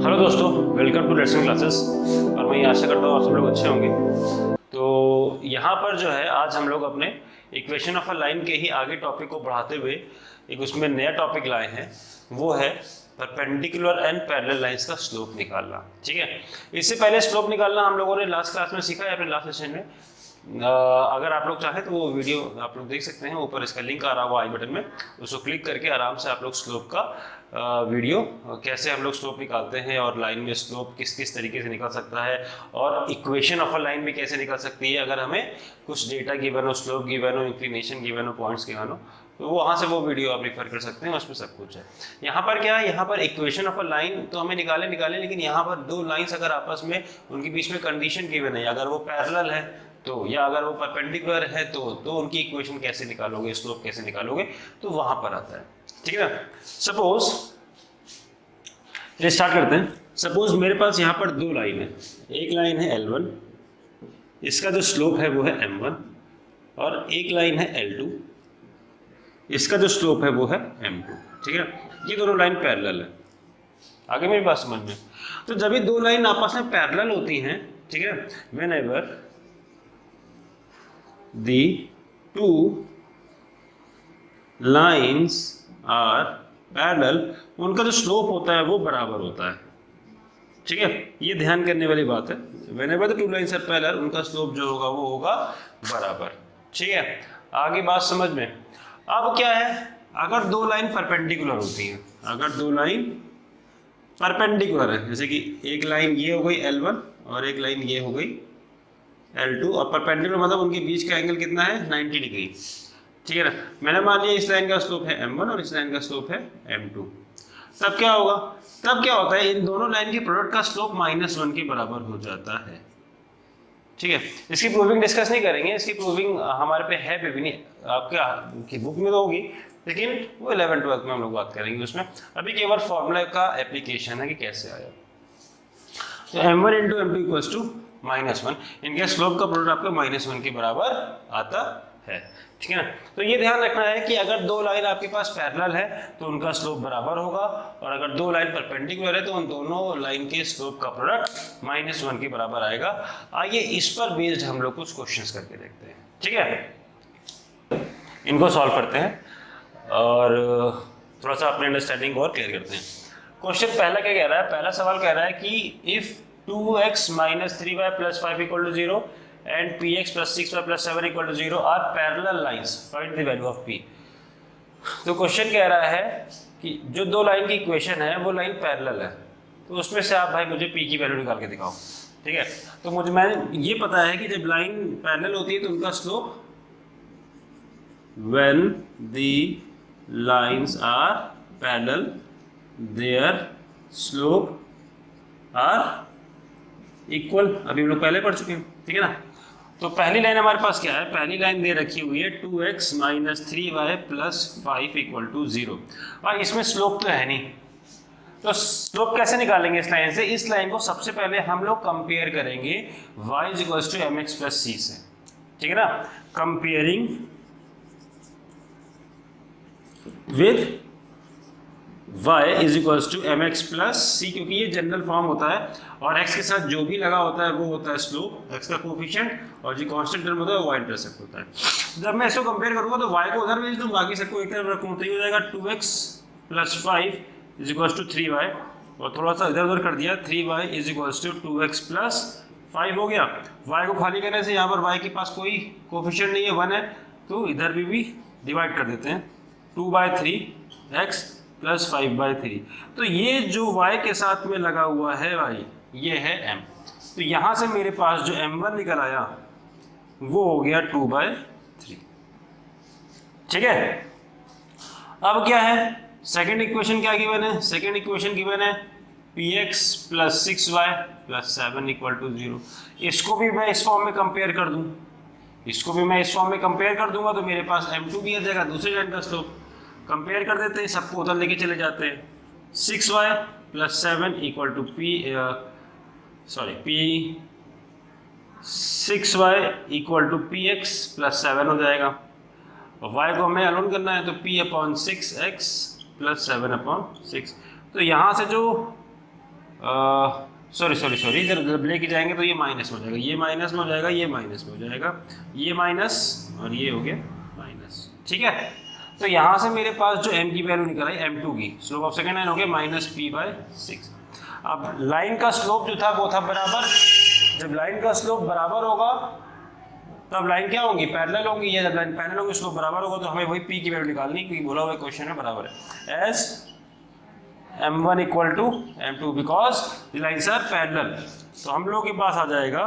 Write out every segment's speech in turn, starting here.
Hello दोस्तों, welcome to let's classes. और मैं ये आशा करता हूँ आप सब लोग अच्छे होंगे। तो यहाँ पर जो है आज हम लोग अपने इक्वेशन ऑफ अ लाइन के ही आगे टॉपिक को बढ़ाते हुए एक उसमें नया टॉपिक लाए हैं, वो है परपेंडिकुलर एंड पैरेलल लाइंस का स्लोप निकालना। ठीक है, इससे पहले स्लोप निकालना हम लोगों ने लास्ट क्लास में सीखा है, अपने लास्ट सेशन में। अगर आप लोग चाहें तो वो वीडियो आप लोग देख सकते हैं, ऊपर इसका लिंक आ रहा हुआ आई बटन में, उसको क्लिक करके आराम से आप लोग स्लोप का वीडियो कैसे हम लोग स्लोप निकालते हैं और लाइन में स्लोप किस किस तरीके से निकल सकता है और इक्वेशन ऑफ अ लाइन भी कैसे निकल सकती है अगर हमें कुछ डेटा गिवन हो, स्लोप गिवन हो, इंक्लिनेशन गिवन हो, पॉइंट्स गिवन हो, तो वहाँ से वो वीडियो आप रेफर कर सकते हैं, उसमें सब कुछ है। यहाँ पर क्या है, यहाँ पर इक्वेशन ऑफ अ लाइन तो हमें निकाले, लेकिन यहाँ पर दो लाइंस अगर आपस में उनके बीच में कंडीशन गिवन है, अगर वो पैरेलल है तो, या अगर वो परपेंडिकुलर है तो उनकी इक्वेशन कैसे निकालोगे, स्लोप कैसे निकालोगे, तो वहां पर आता है। ठीक है ना। सपोज स्टार्ट करते हैं। सपोज मेरे पास यहाँ पर दो लाइन है, एक लाइन है L1, इसका जो स्लोप है वो है M1, और एक लाइन है L2, इसका जो स्लोप है वो है M2। ठीक है, ये दोनों लाइन पैरेलल है। आगे मेरी बात समझ में। तो जब ये दो लाइन आपस में पैरेलल होती हैं, ठीक है, whenever the two lines are parallel, उनका जो स्लोप होता है वो बराबर होता है। ठीक है, ये ध्यान करने वाली बात है। whenever the two lines are parallel, उनका स्लोप जो होगा वो होगा बराबर। ठीक है, आगे बात समझ में। अब क्या है, अगर दो लाइन परपेंडिकुलर होती हैं, अगर दो लाइन परपेंडिकुलर है, जैसे कि एक लाइन ये हो गई L1 और एक लाइन ये हो गई L2, और परपेंडिकुलर मतलब उनके बीच का एंगल कितना है, 90 डिग्री। ठीक है ना। मैंने मान लिया इस लाइन का स्लोप है M1 और इस लाइन का स्लोप है M2। तब क्या होगा, तब क्या होता है, इन दोनों लाइन के प्रोडक्ट का स्लोप -1 के बराबर हो जाता है। ठीक है, इसकी प्रूविंग डिस्कस नहीं करेंगे, इसकी प्रूविंग हमारे पे है भी नहीं, आपके बुक में तो होगी, लेकिन वो 11-12 में हम लोग बात करेंगे उसमें। अभी केवल फॉर्मूला का एप्लीकेशन है कि कैसे आया। तो M1 into M2 equals to -1, इनके स्लोप का प्रोडक्ट आपका -1 के बराबर आता है। ठीक है ना। तो ये ध्यान रखना है कि अगर दो लाइन आपके पास पैरेलल है तो उनका स्लोप बराबर होगा, और अगर दो लाइन परपेंडिकुलर है तो उन दोनों लाइन के स्लोप का प्रोडक्ट -1 के बराबर आएगा। आइए इस पर बेस्ड हम लोग कुछ क्वेश्चंस करके देखते हैं। ठीक है, इनको सॉल्व करते हैं और थोड़ा सा अपने अंडरस्टैंडिंग और क्लियर करते हैं। क्वेश्चन पहला क्या कह रहा है, पहला सवाल कह रहा है कि if 2x - 3y + 5 = 0 and px + 6y + 7 = 0 are parallel lines, find the value of p। तो क्वेश्चन कह रहा है कि जो दो लाइन की इक्वेशन है वो लाइन पैरेलल है, तो उसमें से आप भाई मुझे p की वैल्यू निकाल के दिखाओ। ठीक है, तो मैंने ये पता है कि जब लाइन पैरेलल होती है तो उनका slope, when the lines are parallel their slope are equal, अभी हम लोग पहले पढ़ चुके हैं। ठीक है ना। तो पहली लाइन हमारे पास क्या है, पहली लाइन दे रखी हुई है 2x - 3y + 5 = 0, और इसमें स्लोप तो है नहीं, तो स्लोप कैसे निकालेंगे इस लाइन से। इस लाइन को सबसे पहले हम लोग कंपेयर करेंगे y = mx + c से। ठीक है ना, comparing with y = mx + c, क्योंकि ये जनरल फॉर्म होता है और x के साथ जो भी लगा होता है वो होता है स्लोप, x का कोफिशिएंट, और जो कांस्टेंट टर्म होता है वो y इंटरसेप्ट होता है। जब मैं इसको कंपेयर करूंगा तो y को उधर भेज दूं, बाकी सबको एक तरफ रखूं, तो ये हो जाएगा 2x + 5 = 3y, और थोड़ा सा इधर उधर कर दिया, 3y = 2x + 5 हो गया। y को खाली करने से यहाँ पर y के पास कोई कोफिशिएंट नहीं है, 1 है, तो इधर भी डिवाइड कर देते हैं, 2/3x + 5/3। तो ये जो y के साथ में लगा हुआ है भाई, ये है m। तो यहां से मेरे पास जो m1 निकल आया वो हो गया 2/3। ठीक है, अब क्या है, सेकंड इक्वेशन क्या गिवन है, सेकंड इक्वेशन गिवन है px + 6y + 7 = 0। इसको भी मैं इस फॉर्म में कंपेयर कर दूं, इसको भी मैं इस फॉर्म में कंपेयर कर दूंगा, तो मेरे पास m2 भी आ जाएगा, दूसरे लाइन का स्लोप। कंपेयर कर देते हैं, सबको उधर लेके चले जाते हैं, 6y + 7 = p 6y = px + 7 हो जाएगा, और y को हमें अलोन करना है, तो p/6x + 7/6। तो यहाँ से जो सॉरी जब लेके जाएंगे तो ये माइनस में हो जाएगा, ये माइनस में हो जाएगा, ये माइनस में हो जाएगा, ये माइनस और ये हो गया माइनस। ठीक है, तो यहाँ से मेरे पास जो m की वैल्यू निकल आई m2 की, स्लोप ऑफ सेकंड लाइन हो गया -p/6। अब लाइन का स्लोप जो था वो था बराबर, जब लाइन का स्लोप बराबर होगा तब लाइन क्या होंगी, पैरेलल होंगी, ये जब लाइन पैरेलल होगी स्लोप बराबर होगा तो हमें वही p की वैल्यू निकालनी, क्योंकि बोला हुआ क्वेश्चन में बराबर है as m1 equal to m2 because the lines are parallel. तो हम लोग के पास आ जाएगा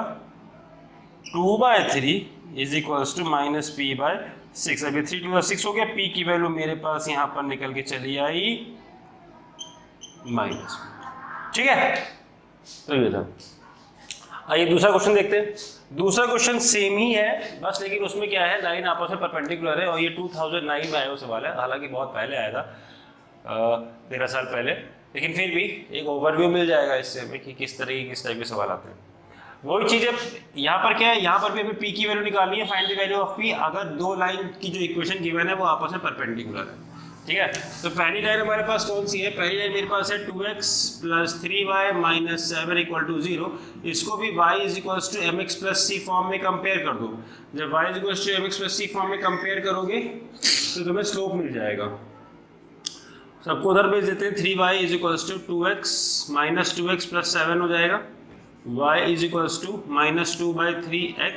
2/3 इज इक्वल्स टू -p/6। अभी 3 2 6 हो गया, p की वैल्यू मेरे पास यहाँ पर निकल के चली आई माइनस। ठीक है, तो ये था। आइए दूसरा क्वेश्चन देखते हैं। दूसरा क्वेश्चन सेम ही है बस, लेकिन उसमें क्या है, लाइन आपस में परपेंडिकुलर है और ये 2009 में आया हुआ सवाल है, हालांकि बहुत पहले आया था 13 साल पहले, लेकिन फिर भी एक ओवरव्यू मिल जाएगा इससे हमें कि किस तरह के किस टाइप के सवाल आते हैं। वही चीज़ है यहाँ पर, क्या है, यहाँ पर भी हमें p की वैल्यू निकालनी है, find the value of p अगर दो लाइन की जो इक्वेशन गिवन है वो आपस में परपेंडिकुलर है। ठीक है, तो पहली लाइन हमारे पास कौन सी है, पहली लाइन मेरे पास है 2x + 3y - 7 = 0। इसको भी y = mx + c फॉर्म में कंपेयर कर दो। जब y = mx + c फॉर्म में कंपेयर करोगे तो तुम्हें स्लोप मिल जाएगा। सबको उधर भेज देते हैं, 3y = 2x - 2x + 7 हो जाएगा, y = -2/3x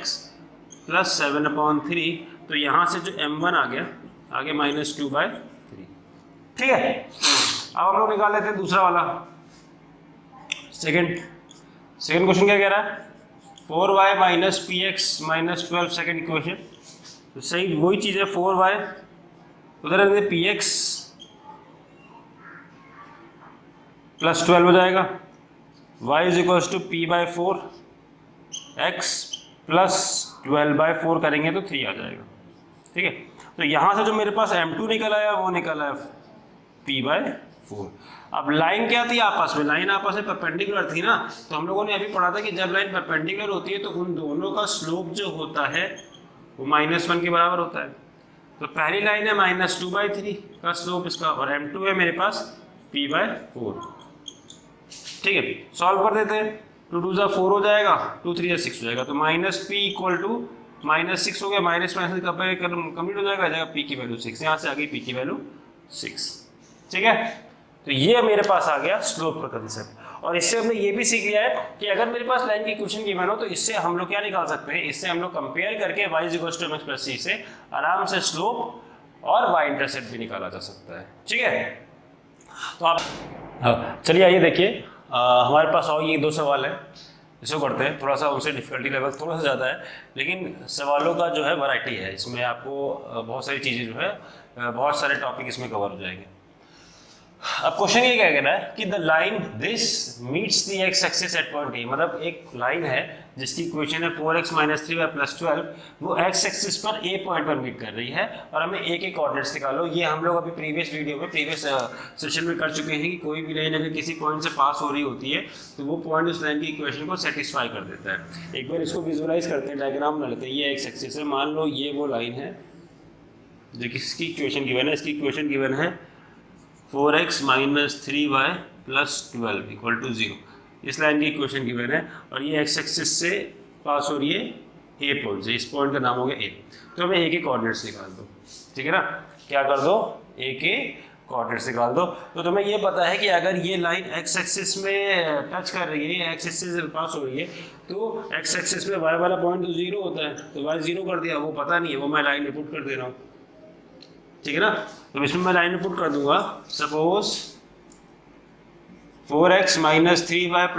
+ 7/3। तो यहाँ से जो m1 आ गया -2/3। ठीक है, अब हम लोग निकाल लेते हैं दूसरा वाला। सेकंड क्वेश्चन क्या कह रहा है, 4y - px - 12 सेकंड इक्वेशन। तो सही वही चीज़ है, 4y उधर रख दे, px + 12 हो जाएगा, y = p/4 x + 12/4 करेंगे तो 3 आ जाएगा। ठीक है, तो यहाँ से जो मेरे पास m2 निकल आया वो निकल आया p/4। अब लाइन क्या थी आपस में, लाइन आपस में परपेंडिकुलर थी ना, तो हम लोगों ने अभी पढ़ा था कि जब लाइन परपेंडिकुलर होती है तो उन दोनों का स्लोप जो होता है वो -1 के बराबर होता है। तो पहली लाइन है -2/3 का स्लोप इसका, और m2 है मेरे पास p/4। ठीक है, सॉल्व कर देते हैं, 2 2 4 हो जाएगा, 2 3 6 हो जाएगा, तो -p = -6 हो गया, माइनस कंप्लीट हो जाएगा, p की वैल्यू 6, यहाँ से आ गई p की वैल्यू 6। ठीक है, तो ये मेरे पास आ गया स्लोप का कंसेप्ट। और इससे हमने ये भी सीख लिया है कि अगर मेरे पास लाइन की इक्वेशन गिवन हो तो इससे हम लोग क्या निकाल सकते हैं, इससे हम लोग कंपेयर करके y = mx + c से आराम से स्लोप और y इंटरसेप्ट भी निकाला जा सकता है। ठीक है, तो आप चलिए आइए देखिए, हमारे पास और ये 2 सवाल है, इसको करते हैं। थोड़ा सा उनसे डिफिकल्टी लेवल थोड़ा सा ज़्यादा है, लेकिन सवालों का जो है वैरायटी है इसमें, आपको बहुत सारी चीज़ें जो है, बहुत सारे टॉपिक इसमें कवर हो जाएंगे। अब क्वेश्चन ये क्या कहना है कि the line this meets the x axis at point A, मतलब एक लाइन है जिसकी इक्वेशन है 4x - 3y + 12, वो एक्स एक्सिस पर ए पॉइंट पर मीट कर रही है और हमें ए के कोऑर्डिनेट्स निकालो। ये हम लोग अभी प्रीवियस वीडियो में, प्रीवियस सेशन में कर चुके हैं कि कोई भी लाइन अगर किसी पॉइंट से पास हो रही होती है तो वो पॉइंट उस लाइन की इक्वेशन को सेटिस्फाई कर देता है। एक बार इसको विजुअलाइज करते हैं, डायग्राम बना लेते हैं। ये एक्स एक्सिस है, मान लो ये वो लाइन है जो किसकी इक्वेशन गिवन है, इसकी इक्वेशन गिवन है 4x - 3y + 12 = 0। इस लाइन की इक्वेशन गिवन है और ये एक्स एक्सिस से पास हो रही है ए पॉइंट से, इस पॉइंट का नाम हो गया ए। तो हमें ए के कोऑर्डिनेट्स निकाल दो। ठीक है ना, क्या कर दो, ए के कोऑर्डिनेट्स निकाल दो। तो तुम्हें ये पता है कि अगर ये लाइन एक्स एक्सिस में टच कर रही है, एक्स एक्सिस से पास हो रही है, तो एक्स एक्सिस में वाई वाला पॉइंट तो 0 होता है, तो वाई 0 कर दिया, वो पता नहीं है, वो मैं लाइन में पुट कर दे रहा हूँ। ठीक है ना, तो इसमें मैं लाइन में पुट कर दूंगा, सपोज 4x - 3y +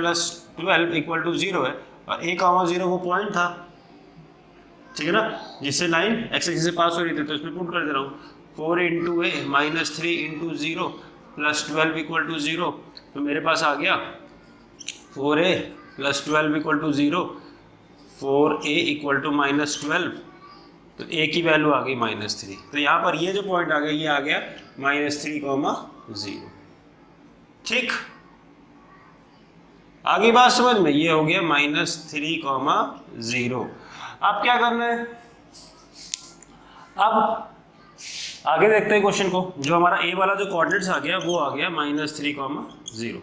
12 = 0 है और a, 0 वो पॉइंट था। ठीक है ना, जिससे लाइन एक्स एक्सिस से पास हो रही थी, तो इसमें पुट कर दे रहा हूँ 4 × a - 3 × 0 + 12 = 0। तो मेरे पास आ गया 4a + 12 = 0, 4a = -12, तो a की वैल्यू आ गई -3। तो यहाँ पर ये जो पॉइंट आ गया, ये आ गया -3, 0। ठीक, आगे बात समझ में, ये हो गया -3, 0। अब क्या करना है, अब आगे देखते हैं क्वेश्चन को। जो हमारा a वाला जो कोऑर्डिनेट्स आ गया वो आ गया -3, 0।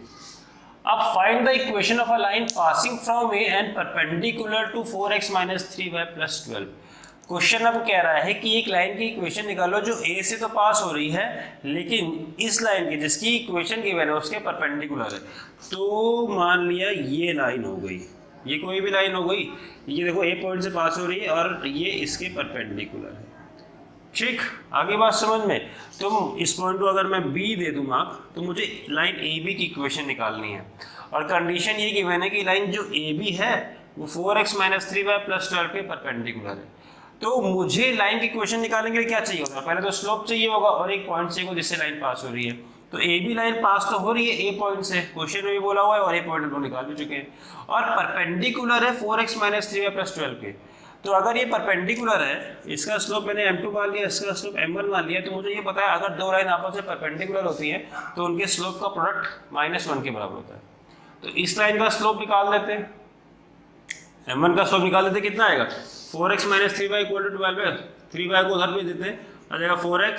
अब find the equation of a line passing from A and perpendicular to 4x - 3y + 12। Question अब कह रहा है कि एक लाइन की इक्वेशन निकालो जो ए से तो पास हो रही है लेकिन इस लाइन की जिसकी इक्वेशन गिवन है उसके परपेंडिकुलर है। तो मान लिया ये लाइन हो गई, ये कोई भी लाइन हो गई, ये देखो ए पॉइंट से पास हो रही है और ये इसके परपेंडिकुलर है। ठीक, आगे बात समझ में। तुम इस पॉइंट को अगर मैं बी दे दूँ मार्क तो मुझे लाइन ए बी की इक्वेशन निकालनी है और कंडीशन ये गिवन है कि लाइन जो ए बी है वो 4x - 3y + 12 के परपेंडिकुलर है। तो मुझे लाइन की इक्वेशन निकालने के लिए क्या चाहिए होगा? पहले तो स्लोप चाहिए होगा और एक पॉइंट चाहिए होगा जिससे लाइन पास हो रही है। तो ए बी लाइन पास तो हो रही है ए पॉइंट से, क्वेश्चन में भी बोला हुआ है और ए पॉइंट हम लोग निकाल भी चुके हैं, और परपेंडिकुलर है 4x - 3y + 12 के। तो अगर ये परपेंडिकुलर है, इसका स्लोप मैंने m2 मान लिया, इसका स्लोप m1 मान लिया, तो मुझे ये पता है अगर दो लाइन आपस में परपेंडिकुलर होती है तो उनके स्लोप का प्रोडक्ट -1 के बराबर होता है। तो इस लाइन का स्लोप निकाल देते हैं, m1 का स्लोप निकाल देते, कितना आएगा? 4x - 3y = 12 है, 3y को उधर भेज देते हैं, आ जाएगा 4x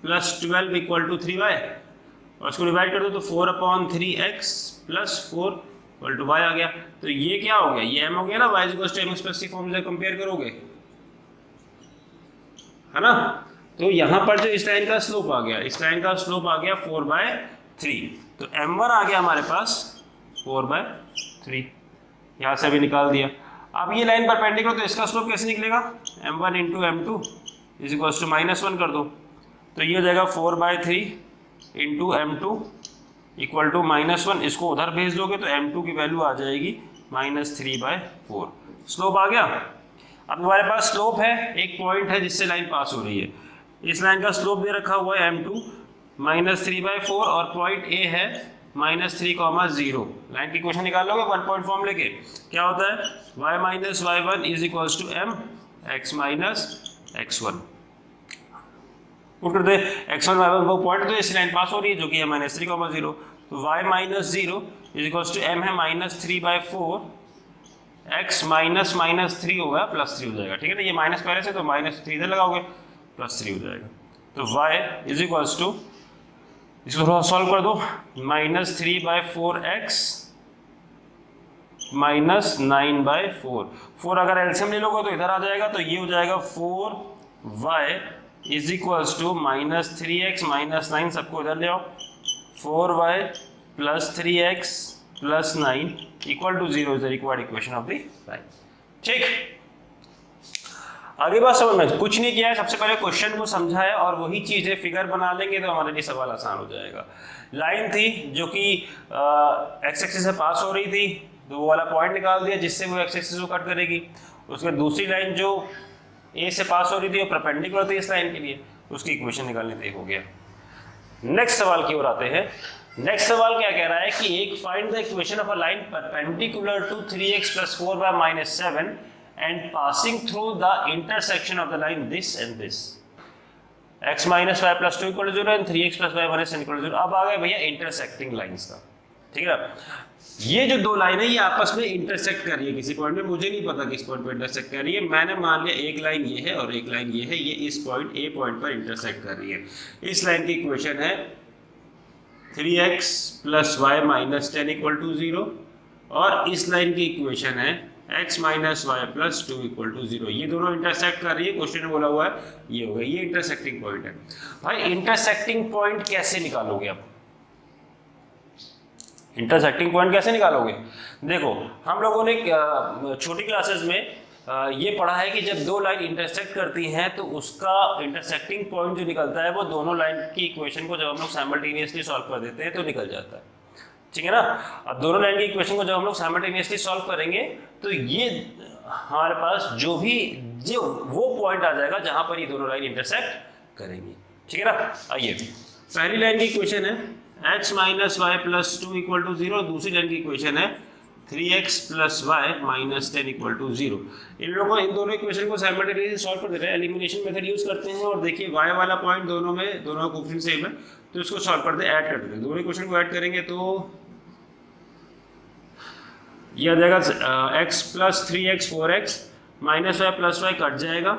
+ 12 = 3y, और इसको डिवाइड कर दो तो 4/3x + 4 = y आ गया। तो ये क्या हो गया? ये m हो गया ना, y = mx + c फॉर्म से कंपेयर करोगे, है ना। तो यहाँ पर जो इस लाइन का स्लोप आ गया, इस लाइन का स्लोप आ गया 4/3, तो m1 आ गया हमारे पास 4/3, यहाँ से भी निकाल दिया। अब ये लाइन परपेंडिकुलर तो इसका स्लोप कैसे निकलेगा? m1 × m2 = -1 कर दो, तो ये हो जाएगा 4/3 × m2 = -1। इसको उधर भेज दोगे तो m2 की वैल्यू आ जाएगी -3/4। स्लोप आ गया। अब हमारे पास स्लोप है, एक पॉइंट है जिससे लाइन पास हो रही है, इस लाइन का स्लोप दे रखा हुआ है m2 -3/4 और पॉइंट A है -3,0। लाइन की इक्वेशन निकाल लोगे 1 पॉइंट फॉर्म लेके, क्या होता है? y - y1 = m x - x1। Put कर दे x1 y1 वो पॉइंट तो इस लाइन पास हो रही है जो कि है -3,0। तो y - 0 = m है -3/4, x -3 होगा +3 हो जाएगा, ठीक है ना। ये माइनस पहले से तो -3 इधर लगाओगे +3 हो जाएगा। तो y = इसको थोड़ा सॉल्व कर दो, -3/4x -9/4, 4 अगर एलसीएम ले लोगे तो इधर आ जाएगा, तो ये हो जाएगा 4y = -3x -9, सबको इधर ले आओ, 4y + 3x + 9 = 0 is the required equation of the line. ठीक, आगे बात समझ में, कुछ नहीं किया है, सबसे पहले क्वेश्चन को समझा है और वही चीज़ है, फिगर बना लेंगे तो हमारे लिए सवाल आसान हो जाएगा। लाइन थी जो कि एक्स एक्सिस से पास हो रही थी, तो वो वाला पॉइंट निकाल दिया जिससे वो एक्स एक्सिस को कट करेगी। उसके दूसरी लाइन जो ए से पास हो रही थी वो परपेंडिकुलर थी इस लाइन के लिए, उसकी इक्वेशन निकालने तय हो गया। नेक्स्ट सवाल की ओर आते हैं। नेक्स्ट सवाल क्या कह रहा है कि एक find the equation of a line perpendicular to 3x + 4y - 7 and passing through the intersection of the line this and this, x - y + 2 = 0 and 3x + y - 7 = 0। अब आ गए भैया इंटरसेक्टिंग लाइंस का, ठीक है ना। ये जो दो लाइन है ये आपस में इंटरसेक्ट कर रही है किसी पॉइंट पे, मुझे नहीं पता किस पॉइंट पे इंटरसेक्ट कर रही है, मैंने मान लिया एक लाइन ये है और एक लाइन ये है, ये इस पॉइंट ए पॉइंट पर इंटरसेक्ट कर रही है। इस लाइन की इक्वेशन है 3x + y - 10 = 0 और इस लाइन की इक्वेशन है x - y + 2 = 0। ये दोनों इंटरसेक्ट कर रही है, क्वेश्चन में बोला हुआ है ये होगा, ये इंटरसेक्टिंग पॉइंट है। भाई इंटरसेक्टिंग पॉइंट कैसे निकालोगे आप? इंटरसेक्टिंग पॉइंट कैसे निकालोगे? देखो, हम लोगों ने छोटी क्लासेस में ये पढ़ा है कि जब दो लाइन इंटरसेक्ट करती हैं तो उसका इंटरसेक्टिंग पॉइंट जो निकलता है वो दोनों लाइन की इक्वेशन को जब हम लोग साइमल्टेनियसली सॉल्व कर देते हैं तो निकल जाता है, ठीक है ना। अब दोनों लाइन की इक्वेशन को जब हम लोग साइमल्टेनियसली सॉल्व करेंगे तो ये हमारे पास जो वो पॉइंट आ जाएगा जहां पर ये दोनों लाइन इंटरसेक्ट करेंगी, ठीक है ना। आइए, पहली लाइन की इक्वेशन है x - y + 2 = 0, दूसरी लाइन की इक्वेशन है 3x + y - 10 = 0। इन लोगों इन दोनों इक्वेशन को साइमल्टेनियसली सॉल्व कर देते हैं, एलिमिनेशन मेथड यूज करते हैं और देखिए y वाला पॉइंट दोनों का कोफिशिएंट सेम है तो इसको सॉल्व करते हैं, ऐड कर देते हैं। दोनों इक्वेशन को ऐड करेंगे तो ये आ जाएगा x + 3x 4x - y + y cut जाएगा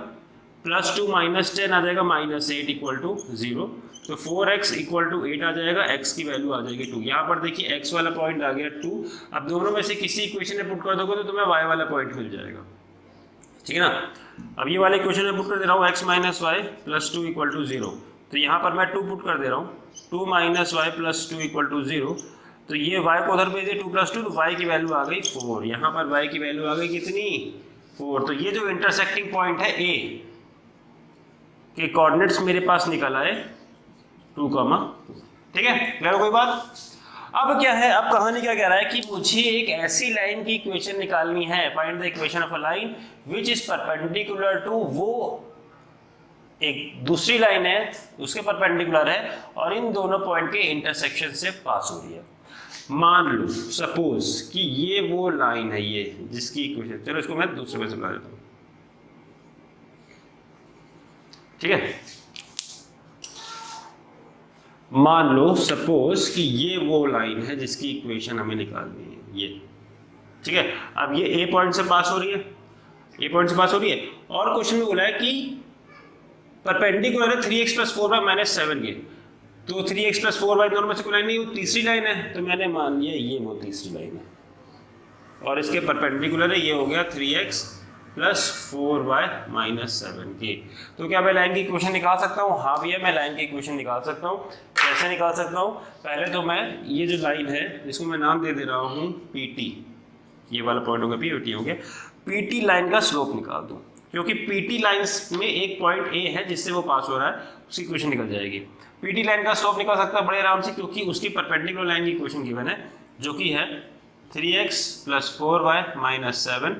+2 - 10 आ जाएगा -8 इक्वल टू 0। तो 4x इक्वल टू 8 आ जाएगा, x की वैल्यू आ जाएगी 2। यहाँ पर देखिए x वाला पॉइंट आ गया 2। अब दोनों में से किसी इक्वेशन में पुट कर दोगे तो तुम्हें y वाला पॉइंट मिल जाएगा, ठीक है ना। अब ये वाले इक्वेशन में पुट कर दे रहा हूँ x - y + 2 इक्वल टू 0। तो यहाँ पर मैं 2 पुट कर दे रहा हूँ, 2 - y + 2 इक्वल टू 0। तो ये y को उधर भेजे 2 + 2, तो y की वैल्यू आ गई 4। यहाँ पर y की वैल्यू आ गई कितनी, 4। तो ये जो इंटरसेक्टिंग पॉइंट है A के कोऑर्डिनेट्स मेरे पास निकल आए 2, ठीक है, क्लियर कोई बात। अब क्या है, अब कहानी क्या कह रहा है कि मुझे एक ऐसी लाइन की इक्वेशन निकालनी है, find the equation of a line which is perpendicular to, वो एक दूसरी लाइन है उसके परपेंडिकुलर है और इन दोनों पॉइंट के इंटरसेक्शन से पास हो रही है। मान लो सपोज कि ये वो लाइन है, ये जिसकी इक्वेशन, चलो इसको मैं दूसरे में से बता देता हूँ, ठीक है। मान लो सपोज कि ये वो लाइन है जिसकी इक्वेशन हमें निकालनी है, ये, ठीक है। अब ये ए पॉइंट से पास हो रही है, ए पॉइंट से पास हो रही है, और क्वेश्चन में बोला है कि परपेंडिकुलर है 3x + 4y - 7 के। तो 3x + 4y दोनों में से कोई लाइन नहीं, वो तीसरी लाइन है, तो मैंने मान लिया ये वो तीसरी लाइन है और इसके परपेंडिकुलर है, ये हो गया 3x + 4y - 7 के। तो क्या मैं लाइन की इक्वेशन निकाल सकता हूँ? हाँ भैया, मैं लाइन की इक्वेशन निकाल सकता हूँ। कैसे निकाल सकता हूँ? पहले तो मैं ये जो लाइन है इसको मैं नाम दे रहा हूँ PT, ये वाला पॉइंट हो गया PT हो गया। PT लाइन का स्लोप निकाल दूँ, क्योंकि PT लाइन्स में एक पॉइंट A है जिससे वो पास हो रहा है, उसकी इक्वेशन निकल जाएगी। PT लाइन का स्लोप निकाल सकता है बड़े आराम से, क्योंकि उसकी परपेंडिकुलर लाइन की इक्वेशन गिवन है जो कि है 3x + 4y - 7,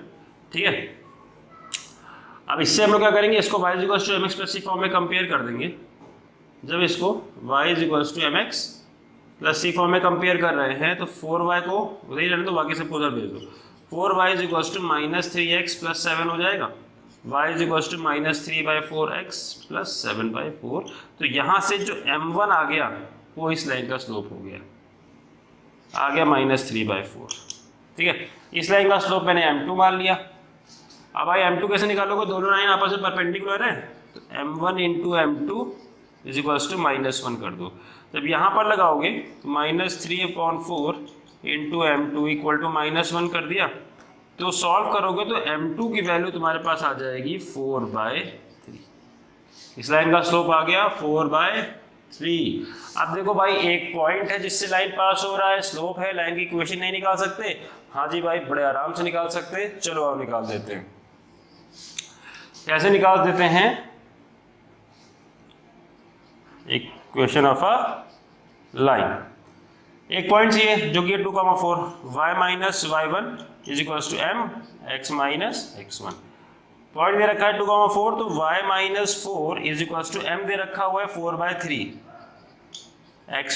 ठीक है। अब इससे हम लोग क्या करेंगे, इसको y = mx + c फॉर्म में कंपेयर कर देंगे। जब इसको y = mx + c फॉर्म में कंपेयर कर रहे हैं तो 4y को उधर ही रहने दो, बाकी सबको उधर भेज दो। 4y = -3x + 7 हो जाएगा, y = -3/4x + 7/4। तो यहाँ से जो m1 आ गया वो इस लाइन का स्लोप हो गया, आ गया -3/4, ठीक है। इस लाइन का स्लोप मैंने m2 मान लिया। अब भाई m2 कैसे निकालोगे, दोनों लाइन आपस में परपेंडिकुलर है, तो m1 × m2 = -1 कर दो। जब यहाँ पर लगाओगे तो -3/4 × m2 = -1 कर दिया, तो सॉल्व करोगे तो m2 की वैल्यू तुम्हारे पास आ जाएगी 4/3। इस लाइन का स्लोप आ गया 4/3। अब देखो भाई, एक पॉइंट है जिससे लाइन पास हो रहा है, स्लोप है, लाइन की इक्वेशन नहीं निकाल सकते? हाँ जी भाई, बड़े आराम से निकाल सकते हैं। चलो अब निकाल देते हैं। कैसे निकाल देते हैं? इक्वेशन ऑफ अ लाइन, एक पॉइंट चाहिए जो कि 2, 4, y - y1 = m x - x1। Point दे रखा है 2, 4, तो y - 4 = m दे रखा हुआ है 4/3 x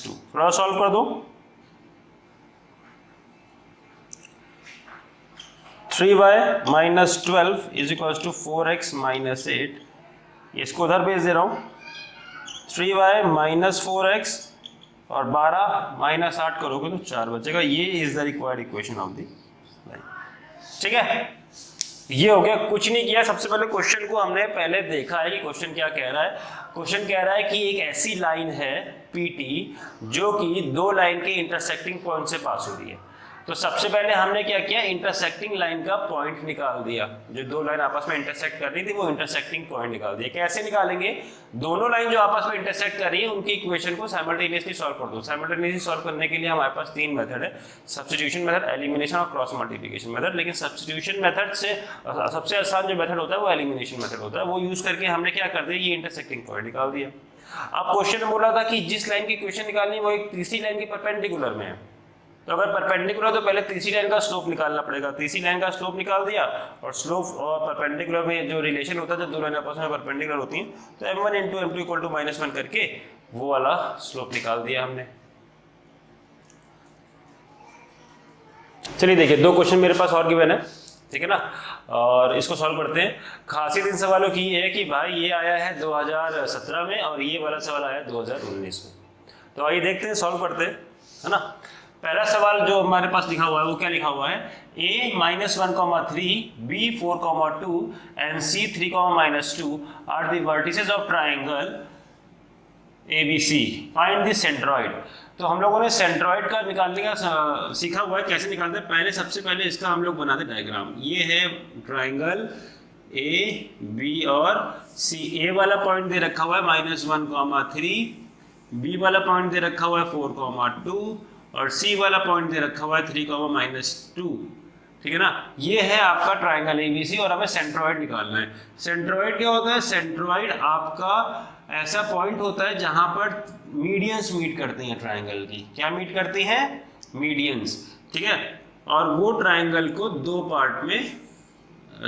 - 2। थोड़ा सॉल्व कर दो। 3y - 12 = 4x - 8। इसको उधर भेज दे रहा हूँ। 3y - 4x और 12 - 8 करोगे तो 4 बचेगा। ये is the required equation of the line, ठीक है। ये हो गया, कुछ नहीं किया। सबसे पहले क्वेश्चन को हमने पहले देखा है कि क्वेश्चन क्या कह रहा है। क्वेश्चन कह रहा है कि एक ऐसी लाइन है PT जो कि दो लाइन के इंटरसेक्टिंग पॉइंट से पास हो रही है। तो सबसे पहले हमने क्या किया, इंटरसेक्टिंग लाइन का पॉइंट निकाल दिया। जो दो लाइन आपस में इंटरसेक्ट कर रही थी वो इंटरसेक्टिंग पॉइंट निकाल दिया। कैसे निकालेंगे? दोनों लाइन जो आपस में इंटरसेक्ट कर रही है उनकी इक्वेशन को साइमल्टेनियसली सॉल्व कर दो। साइमल्टेनियसली सॉल्व करने के लिए हमारे पास 3 मेथड है, सब्स्टिट्यूशन मेथड, एलिमिनेशन और क्रॉस मल्टीप्लिकेशन मेथड। लेकिन सब्स्टिट्यूशन मेथड से सबसे आसान जो मेथड होता है वो एलिमिनेशन मेथड होता है। वो यूज करके हमने क्या कर दिया, ये इंटरसेक्टिंग पॉइंट निकाल दिया। अब क्वेश्चन में बोला था कि जिस लाइन की इक्वेशन निकालनी है वो एक तीसरी लाइन के परपेंडिकुलर में है। तो अगर परपेंडिकुलर तो पहले तीसरी लाइन का स्लोप निकालना पड़ेगा। तीसरी लाइन का स्लोप निकाल दिया और स्लोप और परपेंडिकुलर में जो रिलेशन होता है जब दो लाइन आपस में परपेंडिकुलर होती हैं तो m1 × m2 = -1 करके वो वाला स्लोप निकाल दिया हमने। चलिए देखिए, 2 क्वेश्चन मेरे पास और गिवन है, ठीक है ना, और इसको सॉल्व करते हैं। खासियत इन सवालों की ये है कि भाई ये आया है 2017 में और ये वाला सवाल आया है 2019 में। तो आइए देखते हैं, सॉल्व करते हैं, है ना। पहला सवाल जो हमारे पास लिखा हुआ है वो क्या लिखा हुआ है, a -1,3, b 4,2 and c 3,-2 are the vertices of triangle ABC. Find the centroid. तो हम लोगों ने सेंट्रॉइड का निकालने का सीखा हुआ है, कैसे निकालते हैं। पहले सबसे पहले इसका हम लोग बनाते डायग्राम। ये है ट्राइंगल ए बी और सी। ए वाला पॉइंट दे रखा हुआ है -1,3, बी वाला पॉइंट दे रखा हुआ है 4,2 और सी वाला पॉइंट दे रखा हुआ है 3,-2। ठीक है ना, ये है आपका ट्राइंगल एबीसी और हमें सेंट्रॉइड निकालना है। सेंट्रॉइड क्या होता है, सेंट्रॉइड आपका ऐसा पॉइंट होता है जहां पर मीडियंस मीट करती हैं ट्राइंगल की। क्या मीट करती हैं, मीडियंस। ठीक है, और वो ट्राइंगल को दो पार्ट में,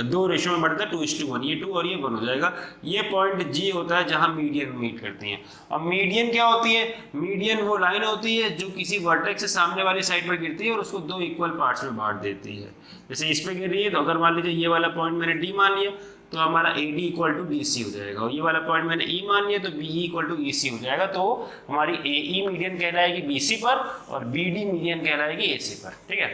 दो रेशो में बढ़ता है 2:1, ये 2 और ये 1 हो जाएगा। ये पॉइंट जी होता है जहां मीडियन मीट करती हैं। और मीडियन क्या होती है, मीडियन वो लाइन होती है जो किसी वर्टेक्स से सामने वाली साइड पर गिरती है और उसको दो इक्वल पार्ट्स में बांट देती है। जैसे इस पे गिर रही है तो अगर मान लीजिए ये वाला पॉइंट मैंने डी मान लिया तो हमारा AD = BC हो जाएगा, और ये वाला पॉइंट मैंने E मान लिया तो BE = EC हो जाएगा। तो हमारी AE मीडियन कहलाएगी BC पर और BD मीडियन कहलाएगी AC पर। ठीक है,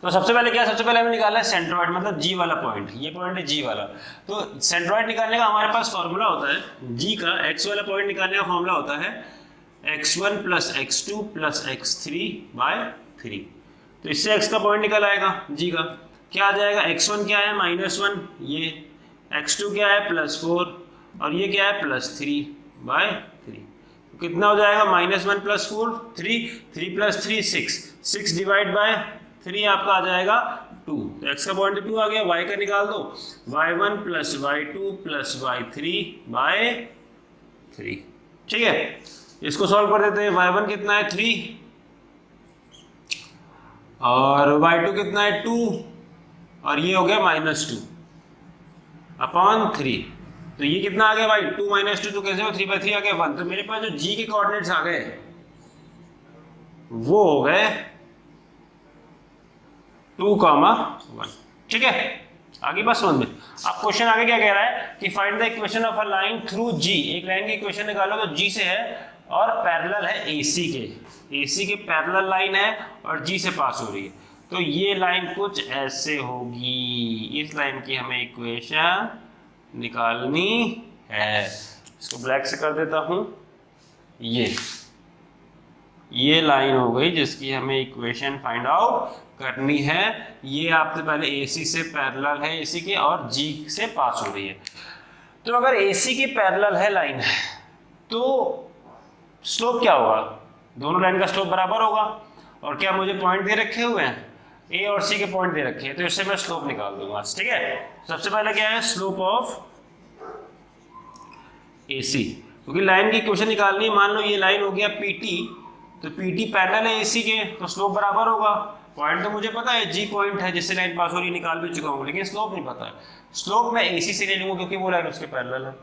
तो सबसे पहले क्या, सबसे पहले हमें निकालना है सेंट्रॉइड, मतलब G वाला पॉइंट। ये पॉइंट है G वाला। तो सेंट्रॉइड निकालने का हमारे पास फॉर्मूला होता है, G का X वाला पॉइंट निकालने का फॉर्मूला होता है x1 + x2 + x3/3। तो इससे x का पॉइंट निकल आएगा, G का क्या आ जाएगा, x1 क्या है -1, ये x2 क्या है +4 और ये क्या है +3/3। तो कितना हो जाएगा, -1 + 4 3, 3 + 3 6, 6 / 3 आपका आ जाएगा 2। तो x का पॉइंट 2 आ गया। y का निकाल दो, y1 + y2 + y3/3। ठीक है, इसको सॉल्व कर देते हैं। y1 कितना है 3 और y2 कितना है 2 और ये हो गया -2/3। तो ये कितना आ गया भाई, 2 - 2 तो कैसे हो, 3/3 आ गया 1। तो मेरे पास जो G के कोऑर्डिनेट्स आ गए वो हो गए 2,1। ठीक है, आगे बात समझ में। अब क्वेश्चन आगे क्या कह रहा है कि find the equation of a line through G। एक लाइन की इक्वेशन निकालो तो G से है और पैरेलल है AC के। AC के पैरेलल लाइन है और G से पास हो रही है। तो ये लाइन कुछ ऐसे होगी। इस लाइन की हमें इक्वेशन निकालनी है। इसको ब्लैक से कर देता हूं। ये लाइन हो गई जिसकी हमें इक्वेशन फाइंड आउट करनी है। ये आपसे पहले AC से पैरेलल है AC के और G से पास हो रही है। तो अगर AC के पैरेलल है लाइन तो स्लोप क्या होगा, दोनों लाइन का स्लोप बराबर होगा। और क्या मुझे पॉइंट दे रखे हुए हैं, A और C के पॉइंट दे रखे हैं, तो इससे मैं स्लोप निकाल दूंगा। ठीक है, सबसे पहले क्या है, स्लोप ऑफ AC। क्योंकि लाइन की इक्वेशन निकालनी है। मान लो ये लाइन हो गया PT, तो PT पैरेलल है AC के, तो स्लोप बराबर होगा। पॉइंट तो मुझे पता है G पॉइंट है जिससे लाइन पास हो रही है, निकाल भी चुका हूँ, लेकिन स्लोप नहीं पता है। स्लोप मैं AC से ले लूंगा क्योंकि वो लाइन उसके पैरेलल है।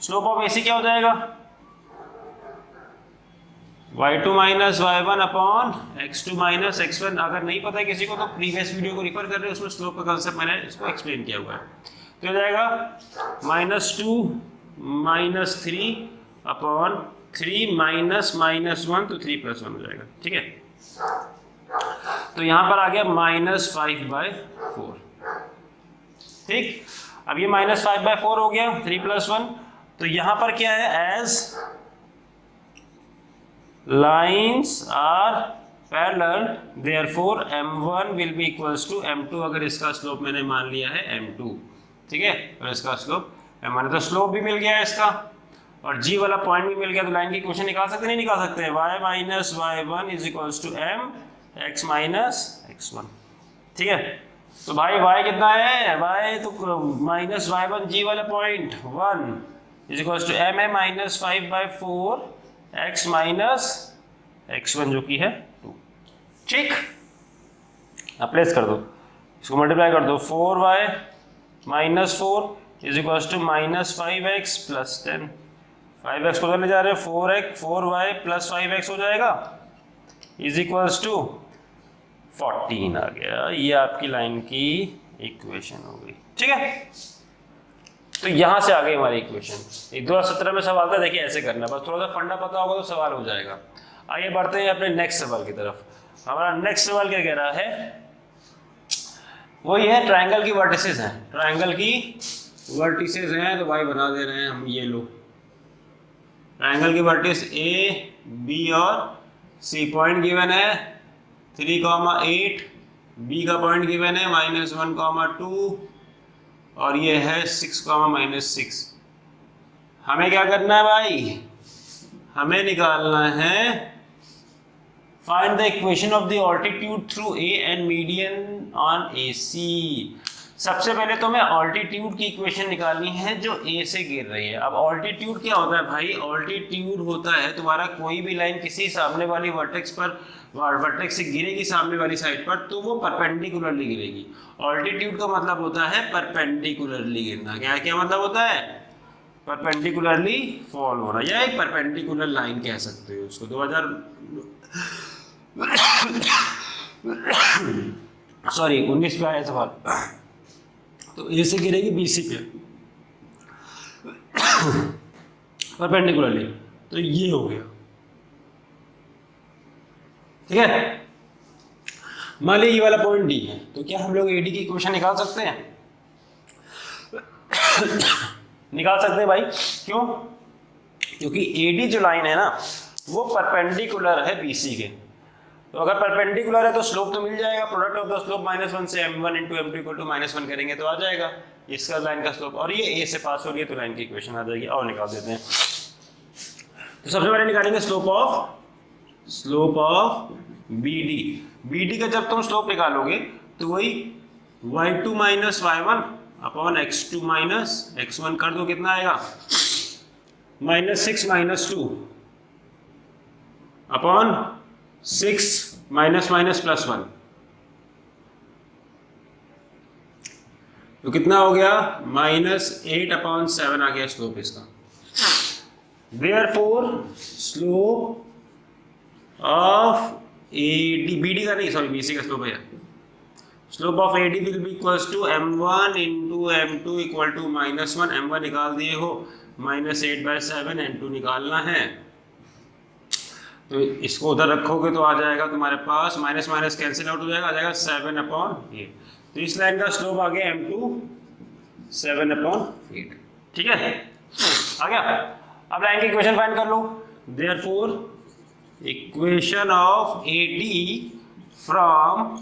स्लोप ऑफ AC क्या हो जाएगा, y2 - y1 x2 - x1। अगर नहीं पता है किसी को तो प्रीवियस वीडियो को रिफर कर रहे हैं, उसमें स्लोप का कंसेप्ट मैंने इसको एक्सप्लेन किया हुआ है। तो हो जाएगा -2 - 3/3 -1 तो 3 + 1 हो जाएगा। ठीक है, तो यहां पर आ गया -5/4। ठीक, अब ये -5/4 हो गया 3 + 1। तो यहां पर क्या है, as lines are parallel therefore m1 will be equals to m2। अगर इसका स्लोप मैंने मान लिया है m2, ठीक है, और इसका स्लोप m1, तो स्लोप भी मिल गया है इसका और G वाला पॉइंट भी मिल गया। तो लाइन की इक्वेशन निकाल सकते नहीं निकाल सकते, y - y1 is equals to m x - x1। ठीक है, तो भाई y कितना है, y तो -y1 G वाला point 1 is equals to m है -5/4 x - x1 जो कि है 2। ठीक, अब प्लेस कर दो, इसको मल्टीप्लाई कर दो। 4y - 4 is equals to -5x + 10। 5x को ले जा रहे हैं, 4y + 5x हो जाएगा इज इक्वल्स टू 14 आ गया। ये आपकी लाइन की इक्वेशन हो गई। ठीक है, तो यहां से आ गई हमारी इक्वेशन। 2017 में सवाल था, देखिए ऐसे करना, बस थोड़ा सा फंडा पता होगा तो सवाल हो जाएगा। आइए बढ़ते हैं अपने नेक्स्ट सवाल की तरफ। हमारा नेक्स्ट सवाल क्या कह रहा है, वो ये है ट्रायंगल की वर्टिसेस हैं, ट्रायंगल की वर्टिसेस हैं, तो भाई बना दे रहे हैं हम, ये लो ट्रायंगल की वर्टिस ए बी और सी, पॉइंट गिवन है 3,8, बी का पॉइंट गिवन है -1,2 और ये है 6,-6। हमें क्या करना है भाई, हमें निकालना है find the equation of the altitude through A and median on A C. सबसे पहले तो मैं ऑल्टीट्यूड की इक्वेशन निकालनी है जो ए से गिर रही है। अब ऑल्टीट्यूड क्या होता है भाई, ऑल्टीट्यूड होता है तुम्हारा कोई भी लाइन किसी सामने वाली वर्टेक्स पर, वर्टेक्स से गिरेगी सामने वाली साइड पर, तो वो परपेंडिकुलरली गिरेगी। ऑल्टीट्यूड का मतलब होता है परपेंडिकुलरली गिरना। क्या मतलब होता है, परपेंडिकुलरली फॉल होना, या एक परपेंडिकुलर लाइन कह सकते हो उसको। 19 पे आया सवाल, तो ए से गिरेगी बी सी पे परपेंडिकुलरली, तो ये हो गया, ठीक है। मान लीजिए ये वाला पॉइंट डी है, तो क्या हम लोग एडी की इक्वेशन निकाल सकते हैं? निकाल सकते हैं भाई, क्यों? क्योंकि एडी जो लाइन है ना वो परपेंडिकुलर है बीसी के, तो अगर परपेंडिकुलर है तो स्लोप तो मिल जाएगा, प्रोडक्ट ऑफ द स्लोप -1 से m1 × m2 = -1 करेंगे तो आ जाएगा इसका लाइन का स्लोप, और ये ए से पास हो रही है तो लाइन की इक्वेशन आ जाएगी। और निकाल देते हैं, तो सबसे पहले निकालेंगे स्लोप ऑफ BD। BD का जब तुम स्लोप निकालोगे तो वही y2 - y1 upon x2 - x1 कर दो, कितना आएगा -6 - 2 अपॉन 6 -+1, तो कितना हो गया -8/7 आ गया स्लोप इसका। Therefore slope of AD, BD का नहीं सॉरी BC का स्लोप है, slope of AD will be equals to m1 × m2 = -1। m1 निकाल दिए हो, -8/7, m2 निकालना है, तो इसको उधर रखोगे तो आ जाएगा तुम्हारे पास माइनस कैंसिल आउट हो जाएगा, आ जाएगा 7/8। तो इस लाइन का स्लोप आ गया m2 7/8, ठीक है, आ गया। अब लाइन की इक्वेशन फाइंड कर लो। Therefore equation of AD from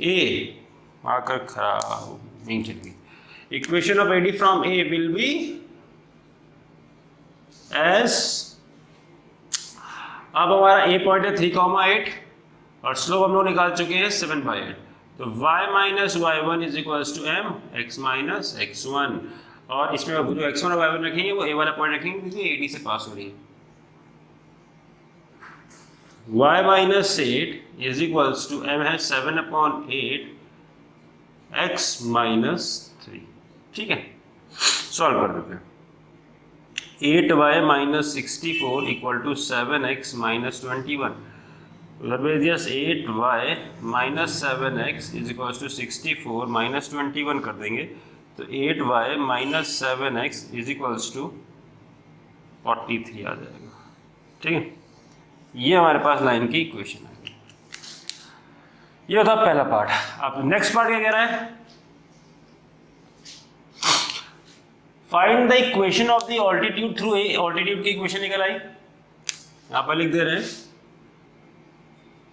A, आकर खराब नहीं चल गई, equation of AD from A will be as, अब हमारा A पॉइंट है 3,8 और स्लोप हम लोग निकाल चुके हैं 7/8, तो y - y1 = m x - x1, और इसमें जो x1 और y1 रखेंगे वो A वाला पॉइंट रखेंगे क्योंकि AD से पास हो रही है। y - 8 = m है 7/8 x - 3, ठीक है, सॉल्व कर देते हैं। 8y - 64 = 7x - 21, उधर भेज दिया 8y - 7x = 64 - 21 कर देंगे, तो 8y - 7x = 43 आ जाएगा, ठीक है। ये हमारे पास लाइन की इक्वेशन है। ये था पहला पार्ट। अब नेक्स्ट पार्ट क्या कह रहा है, find the equation of the altitude through A. Altitude की इक्वेशन निकल आई, यहां पर लिख दे रहे हैं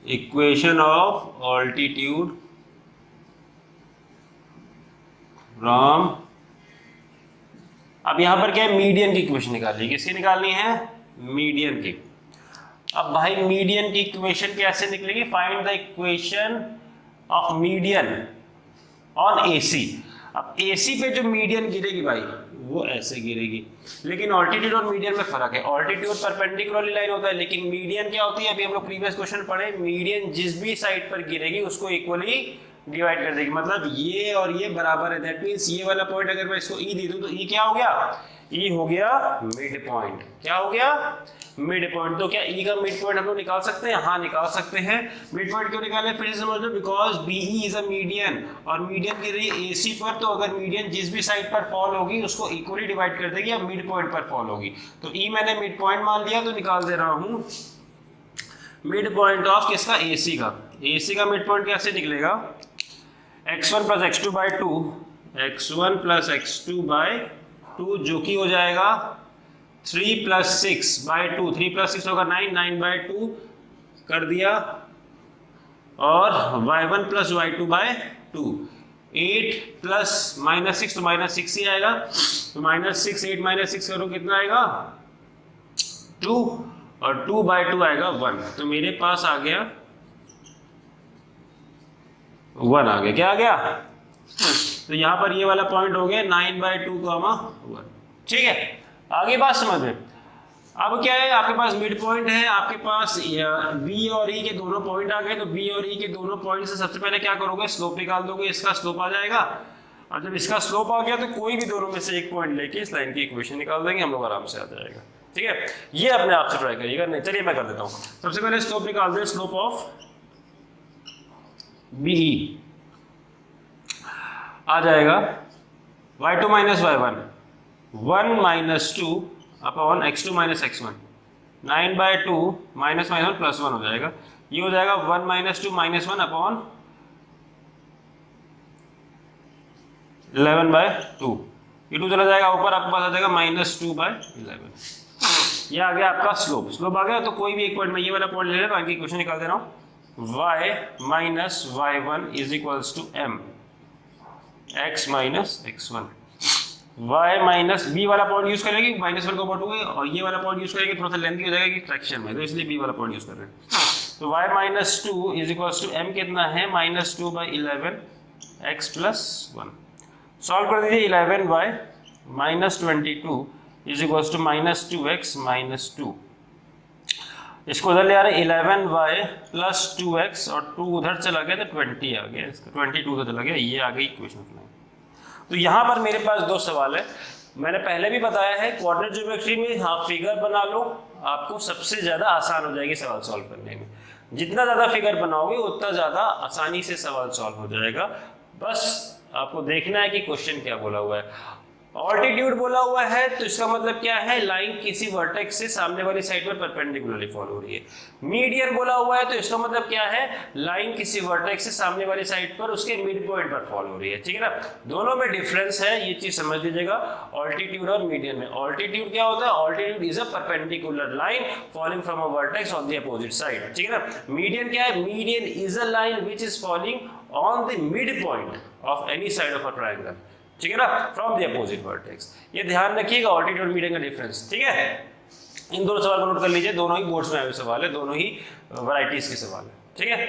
इक्वेशन ऑफ ऑल्टीट्यूड फ्रॉम, अब यहां पर क्या है, मीडियन की इक्वेशन निकालनी, किसकी निकालनी है, मीडियन की। अब भाई मीडियन की इक्वेशन कैसे निकलेगी, find the equation of median on AC। अब AC पे जो मीडियन गिरेगी भाई वो ऐसे गिरेगी, लेकिन ऑल्टीट्यूड और मीडियन में फर्क है। ऑल्टीट्यूड परपेंडिकुलरली लाइन होता है, लेकिन मीडियन क्या होती है, अभी हम लोग प्रीवियस क्वेश्चन पढ़े, मीडियन जिस भी साइड पर गिरेगी उसको इक्वली डिवाइड कर देगी, मतलब ये और ये बराबर है। दैट मींस ये वाला पॉइंट अगर मैं इसको E दे दूं तो E क्या हो गया, E हो गया मिड पॉइंट। क्या हो गया, मिड पॉइंट। तो क्या E का मिड पॉइंट हम लोग निकाल सकते हैं, हाँ निकाल सकते हैं। मिड पॉइंट क्यों निकाले, फिर से समझ लो, because BE is a median, और मीडियन गिर रही है AC पर, तो अगर मीडियन जिस भी साइड पर फॉल होगी उसको इक्वली डिवाइड कर देगी या मिड पॉइंट पर फॉल होगी। तो E मैंने मिड पॉइंट मान लिया, तो निकाल दे रहा हूं मिड पॉइंट ऑफ किसका, AC का। AC का मिड पॉइंट कैसे निकलेगा, x1 plus x2 by 2, x1 plus x2 by 2 जो कि हो जाएगा 3 प्लस 6 बाई 2, 3 प्लस 6 होगा 9, 9 बाई 2 कर दिया, और y1 plus y2 by 2, 8 plus minus 6 तो माइनस 6 ही आएगा, तो माइनस 6 8 माइनस 6 करो कितना आएगा 2, और 2 बाई 2 आएगा 1, तो मेरे पास आ गया 1 आ गया, क्या आ गया, तो यहाँ पर ये वाला पॉइंट हो गया 9 बाई 2 कॉमा 1, ठीक है। आगे बात समझ में। अब क्या है, आपके पास मिड पॉइंट है, आपके पास B और E के दोनों पॉइंट आ गए, तो B और E के दोनों पॉइंट से सबसे पहले क्या करोगे, स्लोप निकाल दोगे, इसका स्लोप आ जाएगा, और जब इसका स्लोप आ गया तो कोई भी दोनों में से एक पॉइंट लेके इस लाइन की इक्वेशन निकाल देंगे, हम लोग आराम से आ जाएगा, ठीक है। ये अपने आप से ट्राई करिएगा, नहीं चलिए मैं कर देता हूँ। सबसे पहले स्लोप निकाल दे, स्लोप ऑफ BE आ जाएगा y2 minus y1, 1 minus 2 upon x2 minus x1, 9 by 2 minus minus 1 plus 1 हो जाएगा, ये हो जाएगा 1 माइनस 2 माइनस 1 अपॉन 11 बाई 2, ये 2 चला जाएगा ऊपर, आपके पास आ जाएगा माइनस 2 बाई 11। ये आ गया आपका स्लोप, स्लोप आ गया, तो कोई भी एक पॉइंट में ये वाला पॉइंट ले लेना, बाकी इक्वेशन निकाल दे रहा हूँ, y minus y1 is equals to m x minus x1, y minus b वाला पॉइंट यूज करेंगे, माइनस 1 को बांटोगे, और ये वाला पॉइंट यूज करेंगे, थोड़ा सा लेंथी हो जाएगा कि फ्रैक्शन में, तो इसलिए b वाला पॉइंट यूज कर रहे हैं। तो y minus 2 is equals to m कितना है, minus 2 by 11 x plus 1। Solve कर दीजिए, 11y minus 22 is equals to minus 2x minus 2, इसको उधर ले आ रहे हैं 11y प्लस 2x, और 2 उधर चला गया तो 20 आ गया, इसका 22 उधर चला गया, ये आ गई इक्वेशन। तो यहाँ पर मेरे पास दो सवाल है, मैंने पहले भी बताया है, कोऑर्डिनेट ज्योमेट्री में आप फिगर बना लो, आपको सबसे ज़्यादा आसान हो जाएगी सवाल सॉल्व करने में। जितना ज़्यादा फिगर बनाओगे उतना ज़्यादा आसानी से सवाल सॉल्व हो जाएगा, बस आपको देखना है कि क्वेश्चन क्या बोला हुआ है। ऑल्टीट्यूड बोला हुआ है तो इसका मतलब क्या है, लाइन किसी वर्टेक्स से सामने वाली साइड पर परपेंडिकुलरली फॉलो हो रही है। मीडियन बोला हुआ है तो इसका मतलब क्या है, लाइन किसी वर्टेक्स से सामने वाली साइड पर उसके मिड पॉइंट पर फॉलो हो रही है, ठीक है ना। दोनों में डिफरेंस है, ये चीज समझ लीजिएगा, ऑल्टीट्यूड और मीडियन में। ऑल्टीट्यूड क्या होता है, altitude is a perpendicular line following from a vertex on the opposite side, ठीक है ना। मीडियन क्या है, median is a line which is following on the mid point of any side of a triangle, ठीक है ना, from the opposite vertex. ये ध्यान रखिएगा ऑल्टीट्यूड और मीडियन का डिफरेंस, ठीक है। इन दोनों सवाल को नोट कर लीजिए, दोनों ही बोर्ड्स में आए हुए सवाल है, दोनों ही वैरायटीज के सवाल है, ठीक है।